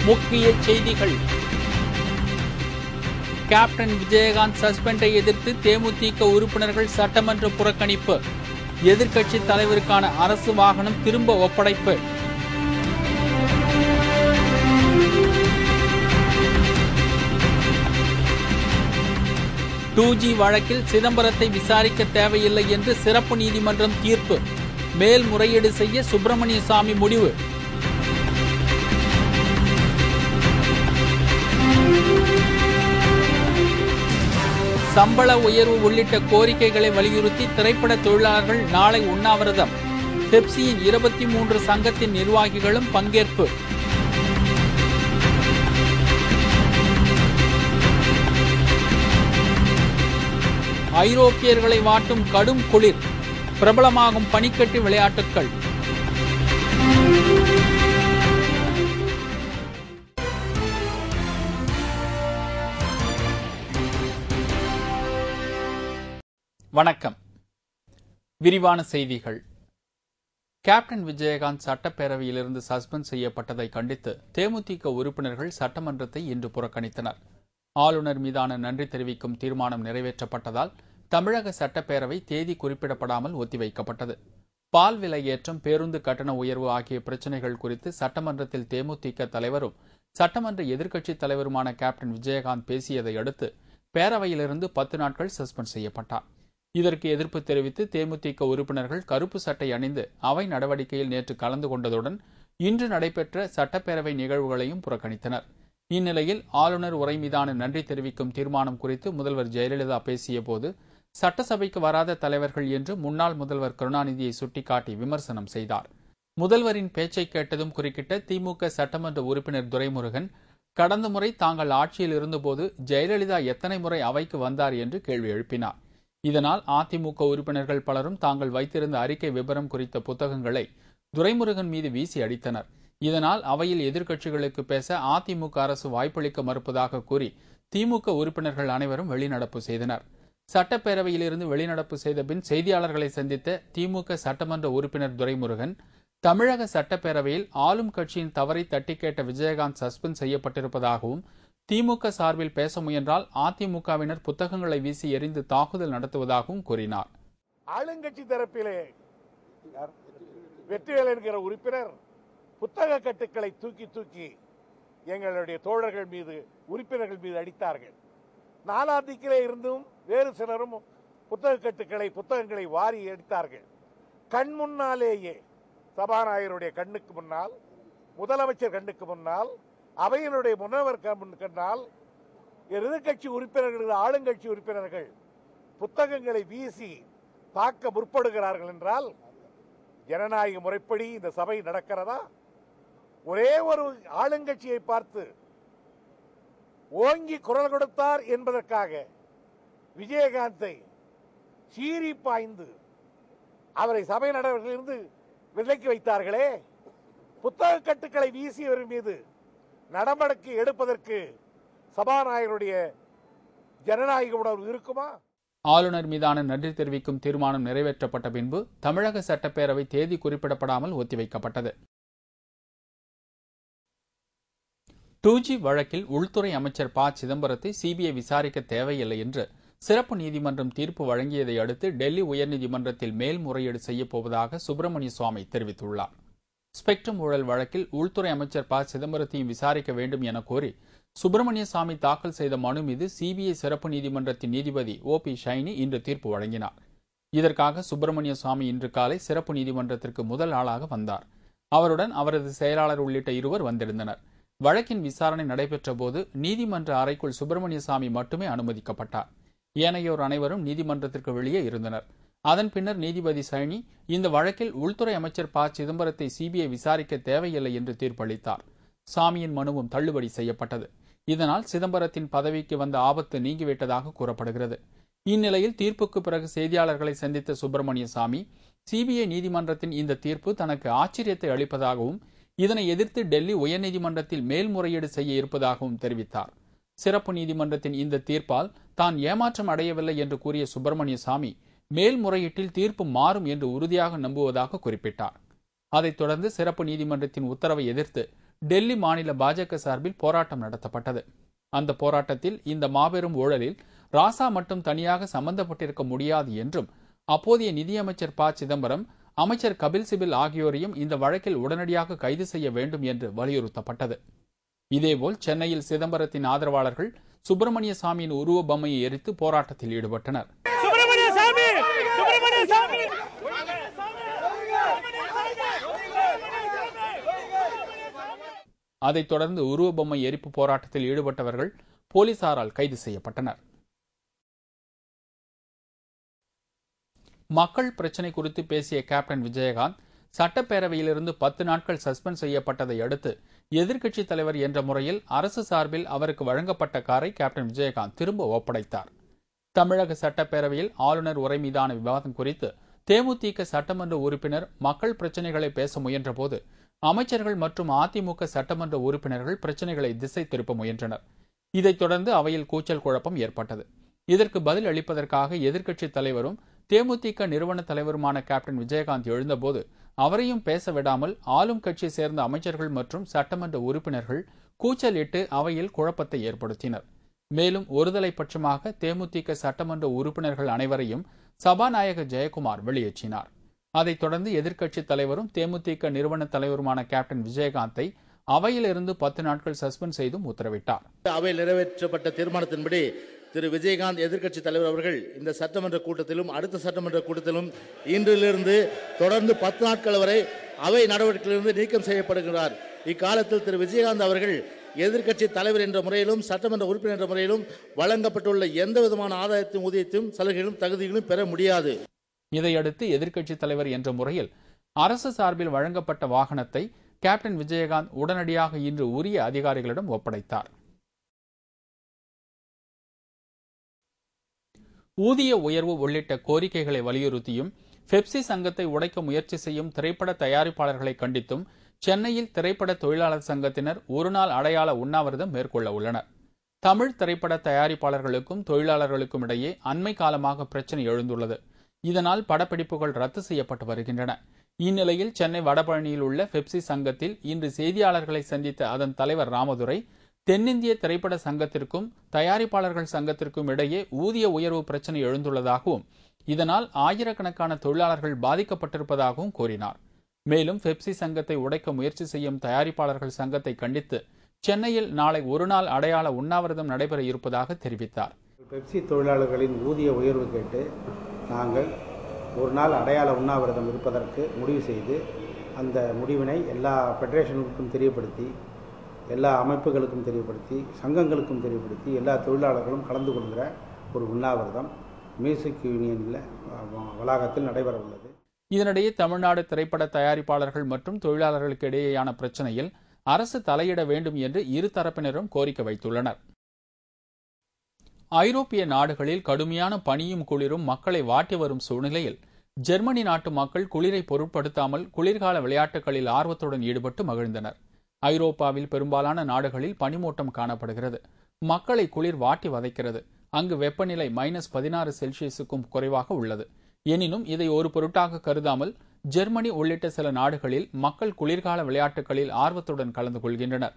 முக்கிய செய்திகள். கேப்டன் விஜயகாந்த் சஸ்பெண்டை எதிர்த்து தேமுதிக உறுப்பினர்கள் சட்டமன்ற புறக்கணிப்பு. எதிர்க்கட்சி தலைவருக்கான அரசு வாகனம் திரும்ப ஒப்படைப்பு. டூஜி வழக்கில் சிதம்பரத்தை விசாரிக்க தேவையில்லை என்று சிறப்பு நீதிமன்றம் தீர்ப்பு. மேல்முறையீடு செய்ய சுப்பிரமணிய சாமி முடிவு. சம்பள உயர்வு உள்ளிட்ட கோரிக்கைகளை வலியுறுத்தி திரைப்பட தொழிலாளர்கள் நாளை உண்ணாவிரதம். பெப்சியின் 23 சங்கத்தின் நிர்வாகிகளும் பங்கேற்பு. ஐரோப்பியர்களை வாட்டும் கடும் குளிர். பிரபலமாகும் பனிக்கட்டி விளையாட்டுகள். வணக்கம். விரிவான செய்திகள். கேப்டன் விஜயகாந்த் சட்டப்பேரவையிலிருந்து சஸ்பெண்ட் செய்யப்பட்டதை கண்டித்து தேமுதிக உறுப்பினர்கள் சட்டமன்றத்தை இன்று புறக்கணித்தனர். ஆளுநர் மீதான நன்றி தெரிவிக்கும் தீர்மானம் நிறைவேற்றப்பட்டதால் தமிழக சட்டப்பேரவை தேதி குறிப்பிடப்படாமல் ஒத்திவைக்கப்பட்டது. பால் விலை ஏற்றம், பேருந்து கட்டண உயர்வு ஆகிய பிரச்சினைகள் குறித்து சட்டமன்றத்தில் தேமுதிக தலைவரும் சட்டமன்ற எதிர்க்கட்சித் தலைவருமான கேப்டன் விஜயகாந்த் பேசியதை அடுத்து பேரவையிலிருந்து 10 நாட்கள் சஸ்பெண்ட் செய்யப்பட்டார். இதற்கு எதிர்ப்பு தெரிவித்து தேமுதிக உறுப்பினர்கள் கருப்பு சட்டை அணிந்து அவை நடவடிக்கையில் நேற்று கலந்து கொண்டதுடன் இன்று நடைபெற்ற சட்டப்பேரவை நிகழ்வுகளையும் புறக்கணித்தனர். இந்நிலையில் ஆளுநர் உரை மீதான நன்றி தெரிவிக்கும் தீர்மானம் குறித்து முதல்வர் ஜெயலலிதா பேசிய போது சட்டசபைக்கு வராத தலைவர்கள் என்று முன்னாள் முதல்வர் கருணாநிதியை சுட்டிக்காட்டி விமர்சனம் செய்தார். முதல்வரின் பேச்சை கேட்டதும் குறுக்கிட்ட திமுக சட்டமன்ற உறுப்பினர் துரைமுருகன், கடந்த முறை தாங்கள் ஆட்சியில் இருந்தபோது ஜெயலலிதா எத்தனை முறை அவைக்கு வந்தார் என்று கேள்வி எழுப்பினார். இதனால் அதிமுக உறுப்பினர்கள் பலரும் தாங்கள் வைத்திருந்த அறிக்கை விபரம் குறித்த புத்தகங்களை துரைமுருகன் மீது வீசி அடித்தனர். இதனால் அவையில் எதிர்க்கட்சிகளுக்கு பேச அதிமுக அரசு வாய்ப்பளிக்க மறுப்பதாக கூறி திமுக உறுப்பினர்கள் அனைவரும் வெளிநடப்பு செய்தனர். சட்டப்பேரவையிலிருந்து வெளிநடப்பு செய்த பின் செய்தியாளர்களை சந்தித்த திமுக சட்டமன்ற உறுப்பினர் துரைமுருகன், தமிழக சட்டப்பேரவையில் ஆளும் கட்சியின் தவறை தட்டி கேட்ட விஜயகாந்த் சஸ்பெண்ட் செய்யப்பட்டிருப்பதாகவும் திமுக சார்பில் பேச முயன்றால் அதிமுகவினர் புத்தகங்களை வீசி எறிந்து தாக்குதல் நடத்துவதாகவும் கூறினார். ஆளுங்கட்சி தரப்பிலே வெற்றிவேல் என்கிற உறுப்பினர் புத்தக கட்டுக்களை தூக்கி எங்களுடைய தோழர்கள் மீது, உறுப்பினர்கள் மீது அடித்தார்கள். நாலாந்திக்கிலே இருந்தும் வேறு சிலரும் புத்தகங்களை வாரி அடித்தார்கள். கண் முன்னாலேயே சபாநாயகருடைய கண்ணுக்கு முன்னால், முதலமைச்சர் கண்ணுக்கு முன்னால், அவையினுடைய முன்னவர் கண்ணால் எதிர்கட்சி உறுப்பினர்கள், ஆளுங்கட்சி உறுப்பினர்கள் புத்தகங்களை வீசி தாக்க முற்படுகிறார்கள் என்றால் ஜனநாயக முறைப்படி இந்த சபை நடக்கிறதா? ஒரே ஒரு ஆளுங்கட்சியை பார்த்து ஓங்கி குரல் கொடுத்தார் என்பதற்காக விஜயகாந்தை சீறி பாய்ந்து அவரை சபை நடவடிக்கையிலிருந்து விலக்கி வைத்தார்களே. புத்தக கட்டுக்களை வீசியவர் மீது நடவடிக்கை எடுப்பதற்கு சபாநாயகருடைய ஜனநாயக உணர்வு இருக்குமா? ஆளுநர் மீதான நன்றி தெரிவிக்கும் தீர்மானம் நிறைவேற்றப்பட்ட பின்பு தமிழக சட்டப்பேரவை தேதி குறிப்பிடப்படாமல் ஒத்திவைக்கப்பட்டது. 2G வழக்கில் உள்துறை அமைச்சர் ப. சிதம்பரத்தை சிபிஐ விசாரிக்க தேவையில்லை என்று சிறப்பு நீதிமன்றம் தீர்ப்பு வழங்கியதை அடுத்து டெல்லி உயர்நீதிமன்றத்தில் மேல்முறையீடு செய்யப்போவதாக சுப்பிரமணிய சுவாமி தெரிவித்துள்ளார். ஸ்பெக்ட்ரம் ஊழல் வழக்கில் உள்துறை அமைச்சர் ப. சிதம்பரத்தையும் விசாரிக்க வேண்டும் என கோரி சுப்பிரமணிய சாமி தாக்கல் செய்த மனு மீது சிபிஐ சிறப்பு நீதிமன்றத்தின் நீதிபதி OP ஷைனி இன்று தீர்ப்பு வழங்கினார். இதற்காக சுப்பிரமணிய சுவாமி இன்று காலை சிறப்பு நீதிமன்றத்திற்கு முதல் ஆளாக வந்தார். அவருடன் அவரது செயலாளர் உள்ளிட்ட இருவர் வந்திருந்தனர். வழக்கின் விசாரணை நடைபெற்ற போது நீதிமன்ற அறைக்குள் சுப்பிரமணிய சாமி மட்டுமே அனுமதிக்கப்பட்டார். ஏனையோர் அனைவரும் நீதிமன்றத்திற்கு வெளியே இருந்தனர். அதன் பின்னர் நீதிபதி சைனி இந்த வழக்கில் உள்துறை அமைச்சர் ப. சிதம்பரத்தை சிபிஐ விசாரிக்க தேவையில்லை என்று தீர்ப்பளித்தார். சாமியின் மனுவும் தள்ளுபடி செய்யப்பட்டது. இதனால் சிதம்பரத்தின் பதவிக்கு வந்த ஆபத்து நீங்கிவிட்டதாக கூறப்படுகிறது. இந்நிலையில் தீர்ப்புக்கு பிறகு செய்தியாளர்களை சந்தித்த சுப்பிரமணிய சாமி, சிபிஐ நீதிமன்றத்தின் இந்த தீர்ப்பு தனக்கு ஆச்சரியத்தை அளிப்பதாகவும் இதனை எதிர்த்து டெல்லி உயர்நீதிமன்றத்தில் மேல்முறையீடு செய்ய இருப்பதாகவும் தெரிவித்தார். சிறப்பு நீதிமன்றத்தின் இந்த தீர்ப்பால் தான் ஏமாற்றம் அடையவில்லை என்று கூறிய சுப்பிரமணிய சாமி, மேல்முறையீட்டில் தீர்ப்பு மாறும் என்று உறுதியாக நம்புவதாக குறிப்பிட்டார். அதைத் தொடர்ந்து சிறப்பு நீதிமன்றத்தின் உத்தரவை எதிர்த்து டெல்லி மாநில பாஜக சார்பில் போராட்டம் நடத்தப்பட்டது. அந்த போராட்டத்தில் இந்த மாபெரும் ஊழலில் ராசா மட்டும் தனியாக சம்பந்தப்பட்டிருக்க முடியாது என்றும், அப்போதைய நிதியமைச்சர் ப. சிதம்பரம், அமைச்சர் கபில் சிபில் ஆகியோரையும் இந்த வழக்கில் உடனடியாக கைது செய்ய வேண்டும் என்று வலியுறுத்தப்பட்டது. இதேபோல் சென்னையில் சிதம்பரத்தின் ஆதரவாளர்கள் சுப்பிரமணிய சாமியின் உருவ பொம்மையை எரித்து போராட்டத்தில் ஈடுபட்டனர். அதைத் தொடர்ந்து உருவ பொம்மை எரிப்பு போராட்டத்தில் ஈடுபட்டவர்கள் போலீசாரால் கைது செய்யப்பட்டனர். மக்கள் பிரச்சினை குறித்து பேசிய கேப்டன் விஜயகாந்த் சட்டப்பேரவையிலிருந்து 10 நாட்கள் சஸ்பெண்ட் செய்யப்பட்டதை அடுத்து எதிர்க்கட்சித் தலைவர் என்ற முறையில் அரசு சார்பில் அவருக்கு வழங்கப்பட்ட காரை கேப்டன் விஜயகாந்த் திரும்ப ஒப்படைத்தார். தமிழக சட்டப்பேரவையில் ஆளுநர் உரை மீதான விவாதம் குறித்து தேமுதிக சட்டமன்ற உறுப்பினர் மக்கள் பிரச்சினைகளை பேச முயன்றபோது அமைச்சர்கள் மற்றும் அதிமுக சட்டமன்ற உறுப்பினர்கள் பிரச்சினைகளை திசை திருப்ப முயன்றனர். இதைத் தொடர்ந்து அவையில் கூச்சல் குழப்பம் ஏற்பட்டது. இதற்கு பதில் அளிப்பதற்காக எதிர்க்கட்சித் தலைவரும் தேமுதிக நிறுவன தலைவருமான கேப்டன் விஜயகாந்த் எழுந்தபோது அவரையும் பேச விடாமல் ஆளும் கட்சியை சேர்ந்த அமைச்சர்கள் மற்றும் சட்டமன்ற உறுப்பினர்கள் கூச்சலிட்டு அவையில் குழப்பத்தை ஏற்படுத்தினர். மேலும் ஒருதலை பட்சமாக தேமுதிக சட்டமன்ற உறுப்பினர்கள் அனைவரையும் சபாநாயகர் ஜெயக்குமார் வெளியேற்றினார். அதைத் தொடர்ந்து எதிர்க்கட்சித் தலைவரும் தேமுதிக நிறுவன தலைவருமான கேப்டன் விஜயகாந்தை அவையிலிருந்து 10 நாட்கள் சஸ்பெண்ட் செய்தும் உத்தரவிட்டார். அவையில் நிறைவேற்றப்பட்ட தீர்மானத்தின்படி திரு விஜயகாந்த் எதிர்க்கட்சித் தலைவர் அவர்கள் இந்த சட்டமன்ற கூட்டத்திலும் அடுத்த சட்டமன்ற கூட்டத்திலும் இன்றிலிருந்து தொடர்ந்து 10 நாட்கள் வரை அவை நடவடிக்கையிலிருந்து நீக்கம் செய்யப்படுகிறார். இக்காலத்தில் திரு விஜயகாந்த் அவர்கள் எதிர்க்கட்சி தலைவர் என்ற முறையிலும் சட்டமன்ற உறுப்பினர் என்ற முறையிலும் வழங்கப்பட்டுள்ள எந்த விதமான ஆதாயத்தையும் ஊதியத்தையும் சலுகைகளும் தகுதிகளும் பெற முடியாது. இதையடுத்து எதிர்க்கட்சித் தலைவர் என்ற முறையில் அரசு சார்பில் வழங்கப்பட்ட வாகனத்தை கேப்டன் விஜயகாந்த் உடனடியாக இன்று உரிய அதிகாரிகளிடம் ஒப்படைத்தார். ஊதிய உயர்வு உள்ளிட்ட கோரிக்கைகளை வலியுறுத்தியும் பெப்சி சங்கத்தை உடைக்க முயற்சி செய்யும் திரைப்பட தயாரிப்பாளர்களை கண்டித்தும் சென்னையில் திரைப்பட தொழிலாளர் சங்கத்தினர் ஒருநாள் அடையாள உண்ணாவிரதம் மேற்கொள்ள உள்ளனர். தமிழ் திரைப்பட தயாரிப்பாளர்களுக்கும் தொழிலாளர்களுக்கும் இடையே அண்மை காலமாக பிரச்சினை எழுந்துள்ளது. இதனால் படப்பிடிப்புகள் ரத்து செய்யப்பட்டு வருகின்றன. இந்நிலையில் சென்னை வடபழனியில் உள்ள பெப்சி சங்கத்தில் இன்று செய்தியாளர்களை சந்தித்த அதன் தலைவர் ராமதுரை, தென்னிந்திய திரைப்பட சங்கத்திற்கும் தயாரிப்பாளர்கள் சங்கத்திற்கும் இடையே ஊதிய உயர்வு பிரச்சினை எழுந்துள்ளதாகவும் இதனால் ஆயிரக்கணக்கான தொழிலாளர்கள் பாதிக்கப்பட்டிருப்பதாகவும் கூறினார். மேலும் பெப்சி சங்கத்தை உடைக்க முயற்சி செய்யும் தயாரிப்பாளர்கள் சங்கத்தை கண்டித்து சென்னையில் நாளை ஒருநாள் அடையாள உண்ணாவிரதம் நடைபெற இருப்பதாக தெரிவித்தார். பெப்சி தொழிலாளர்களின் ஊதிய உயர்வு கேட்டு நாங்கள் ஒரு நாள் அடையாள உண்ணாவிரதம் இருப்பதற்கு முடிவு செய்து அந்த முடிவினை எல்லா ஃபெடரேஷனுக்கும் தெரியப்படுத்தி, எல்லா அமைப்புகளுக்கும் தெரியப்படுத்தி, சங்கங்களுக்கும் தெரியப்படுத்தி எல்லா தொழிலாளர்களும் கலந்து கொள்கிற ஒரு உண்ணாவிரதம் மியூசிக் யூனியனில் வளாகத்தில் நடைபெற உள்ளது. இதனிடையே தமிழ்நாடு திரைப்பட தயாரிப்பாளர்கள் மற்றும் தொழிலாளர்களுக்கு இடையேயான பிரச்சனையில் அரசு தலையிட வேண்டும் என்று இரு தரப்பினரும் கோரிக்கை வைத்துள்ளனர். ஐரோப்பிய நாடுகளில் கடுமையான பனியும் குளிரும் மக்களை வாட்டி வரும் சூழ்நிலையில் ஜெர்மனி நாட்டு மக்கள் குளிரை பொருட்படுத்தாமல் குளிர்கால விளையாட்டுகளில் ஆர்வத்துடன் ஈடுபட்டு மகிழ்ந்தனர். ஐரோப்பாவில் பெரும்பாலான நாடுகளில் பனிமூட்டம் காணப்படுகிறது. மக்களை குளிர் வாட்டி வதைக்கிறது. அங்கு வெப்பநிலை -16 செல்சியஸுக்கும் குறைவாக உள்ளது. எனினும் இதை ஒரு பொருட்டாக கருதாமல் ஜெர்மனி உள்ளிட்ட சில நாடுகளில் மக்கள் குளிர்கால விளையாட்டுகளில் ஆர்வத்துடன் கலந்து கொள்கின்றனர்.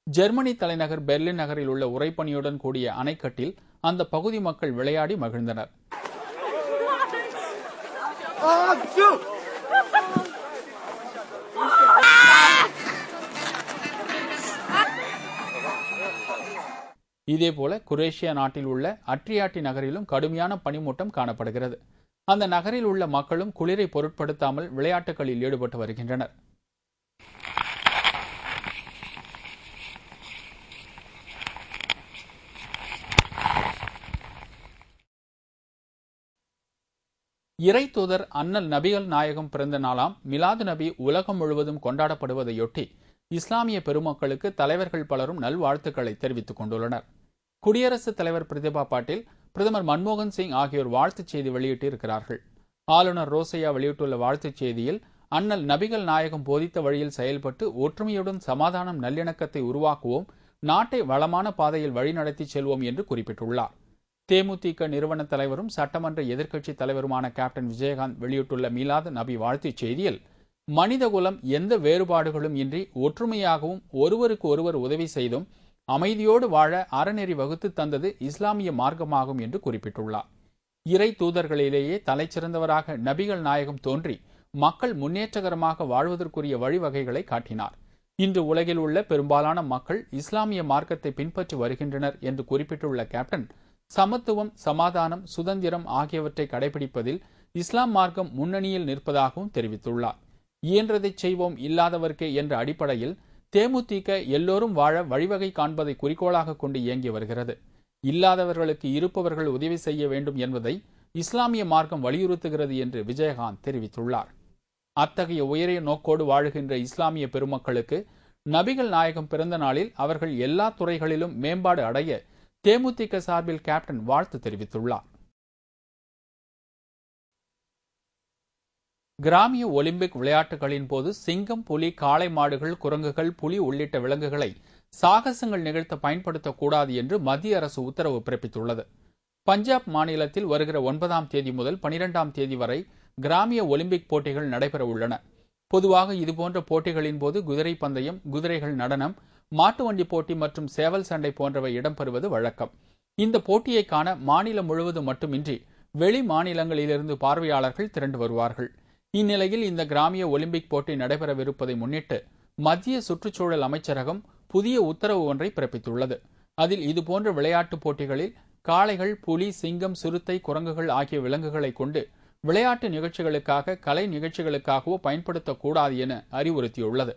ஜெர்மனி தலைநகர் பெர்லின் நகரில் உள்ள உறைபனியுடன் கூடிய அணைக்கட்டில் அந்த பகுதி மக்கள் விளையாடி மகிழ்ந்தனர். இதேபோல குரேஷியா நாட்டில் உள்ள அட்ரியாட்டி நகரிலும் கடுமையான பனிமூட்டம் காணப்படுகிறது. அந்த நகரில் உள்ள மக்களும் குளிரை பொருட்படுத்தாமல் விளையாட்டுகளில் ஈடுபட்டு வருகின்றனர். இறை தூதர் அண்ணல் நபிகள் நாயகம் பிறந்த நாளாம் மிலாது நபி உலகம் முழுவதும் கொண்டாடப்படுவதையொட்டி இஸ்லாமிய பெருமக்களுக்கு தலைவர்கள் பலரும் நல்வாழ்த்துக்களை தெரிவித்துக் கொண்டுள்ளனர். குடியரசுத் தலைவர் பிரதிபா பாட்டீல், பிரதமர் மன்மோகன் சிங் ஆகியோர் வாழ்த்துச் செய்தி வெளியிட்டிருக்கிறார்கள். ஆளுநர் ரோசையா வெளியிட்டுள்ள வாழ்த்துச் செய்தியில் அண்ணல் நபிகள் நாயகம் போதித்த வழியில் செயல்பட்டு ஒற்றுமையுடன் சமாதானம் நல்லிணக்கத்தை உருவாக்குவோம், நாட்டை வளமான பாதையில் வழிநடத்தி செல்வோம் என்று குறிப்பிட்டுள்ளார். தேமுதிக நிறுவன தலைவரும் சட்டமன்ற எதிர்க்கட்சி தலைவருமான கேப்டன் விஜயகாந்த் வெளியிட்டுள்ள மீலாது நபி வாழ்த்துச் செய்தியில், மனிதகுலம் எந்த வேறுபாடுகளும் இன்றி ஒற்றுமையாகவும் ஒருவருக்கு ஒருவர் உதவி செய்தும் அமைதியோடு வாழ அறநெறி வகுத்து தந்தது இஸ்லாமிய மார்க்கமாகும் என்று குறிப்பிட்டுள்ளார். இறை தூதர்களிலேயே தலைச்சிறந்தவராக நபிகள் நாயகம் தோன்றி மக்கள் முன்னேற்றகரமாக வாழ்வதற்குரிய வழிவகைகளை காட்டினார். இன்று உலகில் உள்ள பெரும்பாலான மக்கள் இஸ்லாமிய மார்க்கத்தை பின்பற்றி வருகின்றனர் என்று குறிப்பிட்டுள்ள கேப்டன், சமத்துவம், சமாதானம், சுதந்திரம் ஆகியவற்றை கடைபிடிப்பதில் இஸ்லாம் மார்க்கம் முன்னணியில் நிற்பதாகவும் தெரிவித்துள்ளார். இயன்றதை செய்வோம், இல்லாதவர்க்கே என்ற அடிப்படையில் தேமுதிக எல்லோரும் வாழ வழிவகை காண்பதை குறிக்கோளாக கொண்டு இயங்கி வருகிறது. இல்லாதவர்களுக்கு இருப்பவர்கள் உதவி செய்ய வேண்டும் என்பதை இஸ்லாமிய மார்க்கம் வலியுறுத்துகிறது என்று விஜயகாந்த் தெரிவித்துள்ளார். அத்தகைய உயரிய நோக்கோடு வாழுகின்ற இஸ்லாமிய பெருமக்களுக்கு நபிகள் நாயகம் பிறந்த நாளில் அவர்கள் எல்லா துறைகளிலும் மேம்பாடு அடைய தேமுதிக சார்பில் கேப்டன் வாழ்த்து தெரிவித்துள்ளார். கிராமிய ஒலிம்பிக் விளையாட்டுகளின் போது சிங்கம், புலி, காளை மாடுகள், குரங்குகள், புலி உள்ளிட்ட விலங்குகளை சாகசங்கள் நிகழ்த்த பயன்படுத்தக்கூடாது என்று மத்திய அரசு உத்தரவு பிறப்பித்துள்ளது. பஞ்சாப் மாநிலத்தில் வருகிற 9ஆம் தேதி முதல் 12ஆம் தேதி வரை கிராமிய ஒலிம்பிக் போட்டிகள் நடைபெற உள்ளன. பொதுவாக இதுபோன்ற போட்டிகளின் போது குதிரை பந்தயம், குதிரைகள் நடனம், மாட்டு வண்டி போட்டி மற்றும் சேவல் சண்டை போன்றவை இடம்பெறுவது வழக்கம். இந்த போட்டியை காண மாநிலம் முழுவதும் மட்டுமின்றி வெளி மாநிலங்களிலிருந்து பார்வையாளர்கள் திரண்டு வருவார்கள். இந்நிலையில் இந்த கிராமிய ஒலிம்பிக் போட்டி நடைபெறவிருப்பதை முன்னிட்டு மத்திய சுற்றுச்சூழல் அமைச்சரகம் புதிய உத்தரவு ஒன்றை பிறப்பித்துள்ளது. அதில் இதுபோன்ற விளையாட்டுப் போட்டிகளில் காளைகள், புலி, சிங்கம், சிறுத்தை, குரங்குகள் ஆகிய விலங்குகளை கொண்டு விளையாட்டு நிகழ்ச்சிகளுக்காக, கலை நிகழ்ச்சிகளுக்காகவோ பயன்படுத்தக்கூடாது என அறிவுறுத்தியுள்ளது.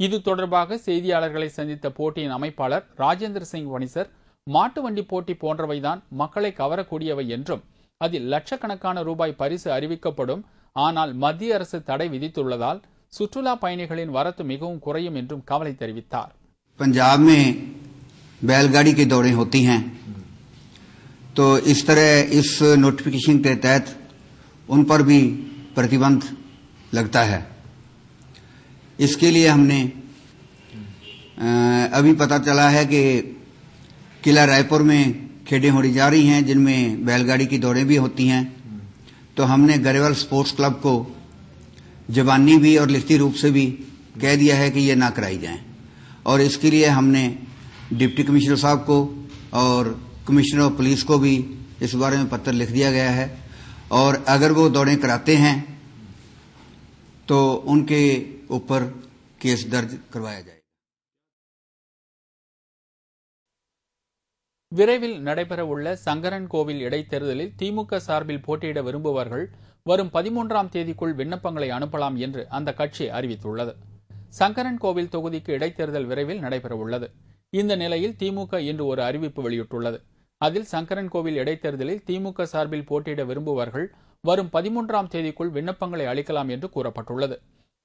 இது தொடர்பாக செய்தியாளர்களை சந்தித்த போட்டியின் அமைப்பாளர் ராஜேந்திர சிங் வனிசர், மாட்டு வண்டி போட்டி போன்றவைதான் மக்களை கவரக்கூடியவை என்றும் அதில் லட்சக்கணக்கான ரூபாய் பரிசு அறிவிக்கப்படும், ஆனால் மத்திய அரசு தடை விதித்துள்ளதால் சுற்றுலா பயணிகளின் வரத்து மிகவும் குறையும் என்றும் கவலை தெரிவித்தார். पंजाब में बैलगाड़ी की दौड़ें होती हैं, तो इस तरह इस नोटिफिकेशन के तहत उन पर भी प्रतिबंध लगता है. इसके लिए हमने अभी पता चला है कि किला रायपुर में खेडें होने जा रही हैं जिनमें बैलगाड़ी की दौड़ें भी होती हैं. तो हमने गरेवाल स्पोर्ट्स क्लब को जबानी भी और लिखती रूप से भी कह दिया है कि ये ना कराई जाएं, और इसके लिए हमने डिप्टी कमिश्नर साहब को और कमिश्नर ऑफ पुलिस को भी इस बारे में पत्र लिख दिया गया है, और अगर वो दौड़ें कराते हैं तो उनके ऊपर केस दर्ज करवाया जाएगा. விரைவில் நடைபெறவுள்ள சங்கரன் கோவில் இடைத்தேர்தலில் திமுக சார்பில் போட்டியிட விரும்புவர்கள் வரும் 13ஆம் தேதிக்குள் விண்ணப்பங்களை அனுப்பலாம் என்று அந்த கட்சி அறிவித்துள்ளது. சங்கரன் கோவில் தொகுதிக்கு இடைத்தேர்தல் விரைவில் நடைபெறவுள்ளது. இந்த நிலையில் திமுக இன்று ஒரு அறிவிப்பு வெளியிட்டுள்ளது. அதில் சங்கரன் கோவில் இடைத்தேர்தலில் திமுக சார்பில் போட்டியிட விரும்புவர்கள் வரும் 13ஆம் தேதிக்குள் விண்ணப்பங்களை அளிக்கலாம் என்று கூறப்பட்டுள்ளது.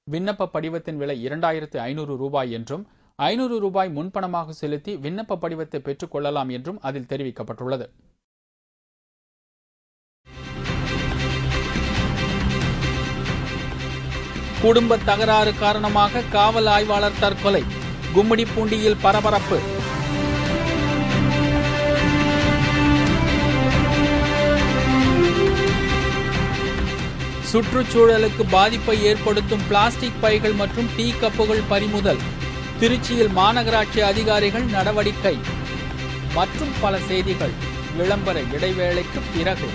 விண்ணப்ப படிவத்தின் விலை 2500 ரூபாய் என்றும் 500 ரூபாய் முன்பணமாக செலுத்தி விண்ணப்ப படிவத்தை பெற்றுக் கொள்ளலாம் என்றும் அதில் தெரிவிக்கப்பட்டுள்ளது. குடும்ப தகராறு காரணமாக காவல் ஆய்வாளர் தற்கொலை, கும்மிடிப்பூண்டியில் பரபரப்பு. சுற்றுச்சூழலுக்கு பாதிப்பை ஏற்படுத்தும் பிளாஸ்டிக் பைகள் மற்றும் டீ கப்புகள் பறிமுதல், திருச்சியில் மாநகராட்சி அதிகாரிகள் நடவடிக்கை மற்றும் பல செய்திகள் விளம்பர இடைவேளைக்கு பிறகு.